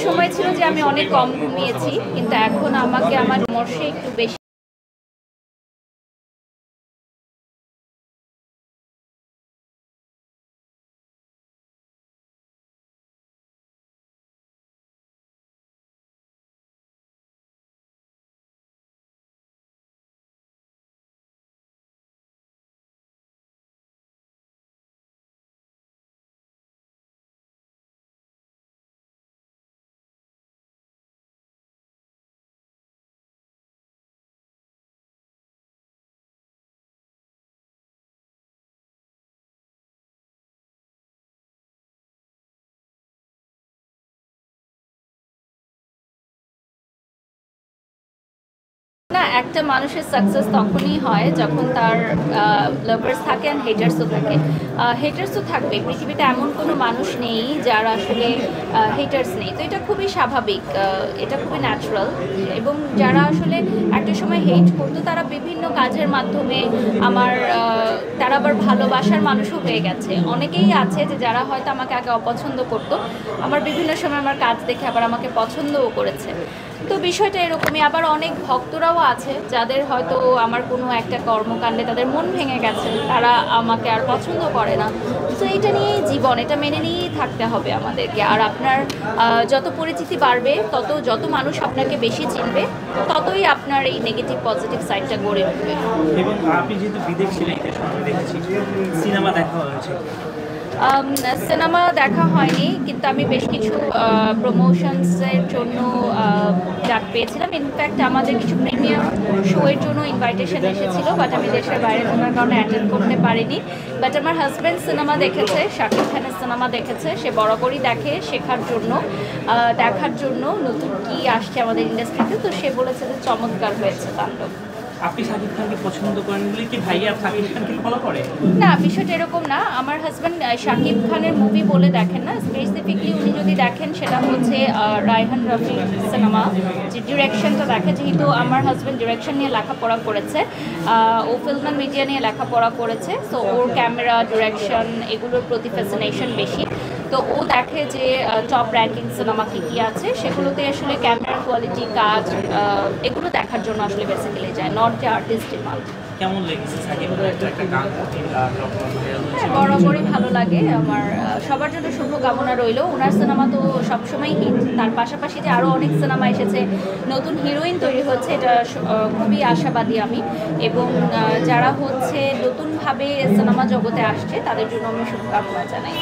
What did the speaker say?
সময় ছিল যে আমি অনেক কম ঘুমিয়েছি, কিন্তু এখন আমাকে আমার মর্ষে একটু বেশি। না, একটা মানুষের সাকসেস তখনই হয় যখন তার লাভার্স থাকে অ্যান্ড হেটার্সও থাকে। হেটার্সও থাকবে, পৃথিবীতে এমন কোনো মানুষ নেই যার আসলে হেটার্স নেই, তো এটা খুবই স্বাভাবিক, এটা খুবই ন্যাচারাল। এবং যারা আসলে একটা সময় হেট করতো তারা বিভিন্ন কাজের মাধ্যমে আমার তারা আবার ভালোবাসার মানুষও হয়ে গেছে। অনেকেই আছে যে যারা হয়তো আমাকে আগে অপছন্দ করতো, আমার বিভিন্ন সময় আমার কাজ দেখে আবার আমাকে পছন্দও করেছে। তো বিষয়টা এরকমই। আবার অনেক ভক্তরাও আছে যাদের হয়তো আমার কোনো একটা কর্মকাণ্ডে তাদের মন ভেঙে গেছে, তারা আমাকে আর পছন্দ করে না। তো এটা নিয়েই জীবন, এটা মেনে নিয়েই থাকতে হবে আমাদেরকে। আর আপনার যত পরিচিতি বাড়বে, যত মানুষ আপনাকে বেশি চিনবে, ততই আপনার এই নেগেটিভ পজিটিভ সাইডটা গড়ে উঠবে। এবং আপনি যেহেতু বিদেশ ছিলেন, দেখেছি সিনেমা দেখা হয়েছে। সিনেমা দেখা হয়নি, কিন্তু আমি বেশ কিছু প্রমোশনসের জন্য ডাক পেয়েছিলাম। ইনফ্যাক্ট আমাদের কিছু প্রিমিয়ার শোয়ের জন্য ইনভাইটেশন এসেছিলো, বাট আমি দেশের বাইরে থাকার কারণে অ্যাটেন্ড করতে পারিনি। বাট আমার হাজব্যান্ড সিনেমা দেখেছে, শাকিব খানের সিনেমা দেখেছে, সে বরাবরই দেখে শেখার জন্য, দেখার জন্য নতুন কী আসছে আমাদের ইন্ডাস্ট্রিতে। তো সে বলেছে যে চমৎকার হয়েছে তাণ্ডব। আপনি শাকিব খানকে পছন্দ করেন বলে কি ভাইয়া শাকিব খানকে ফলো করে? না, বিষয়টা এরকম না। আমার হাজব্যান্ড শাকিব খানের মুভি বলে দেখেন না, স্পেসিফিকলি উনি যদি দেখেন সেটা হচ্ছে রায়হান রাফির সিনেমা, যে ডিরেকশনটা দেখে। যেহেতু আমার হাজব্যান্ড ডিরেকশন নিয়ে লেখাপড়া করেছে, ও ফিল্ম অ্যান্ড মিডিয়া নিয়ে লেখাপড়া করেছে, সো ওর ক্যামেরা ডিরেকশন এগুলোর প্রতি ফ্যাসিনেশন বেশি। তো ও দেখে যে টপ র্যাঙ্কিং সিনেমা কী কী আছে, সেগুলোতে আসলে ক্যামেরার কোয়ালিটি, কাজ, এগুলো দেখার জন্য আসলে বেসিক্যালি যায়, নট যে আর্টিস্ট ডিমান্ড। কেমন লেগেছে সাকিবের একটা গান? বরাবরই ভালো লাগে আমার। সবার জন্য শুভকামনা রইল। ওনার সিনেমা তো সবসময় হিট, তার পাশাপাশি যে আরও অনেক সিনেমা এসেছে, নতুন হিরোইন তৈরি হচ্ছে, এটা খুবই আশাবাদী আমি। এবং যারা হচ্ছে নতুনভাবে সিনেমা জগতে আসছে তাদের জন্য আমি শুভকামনা জানাই।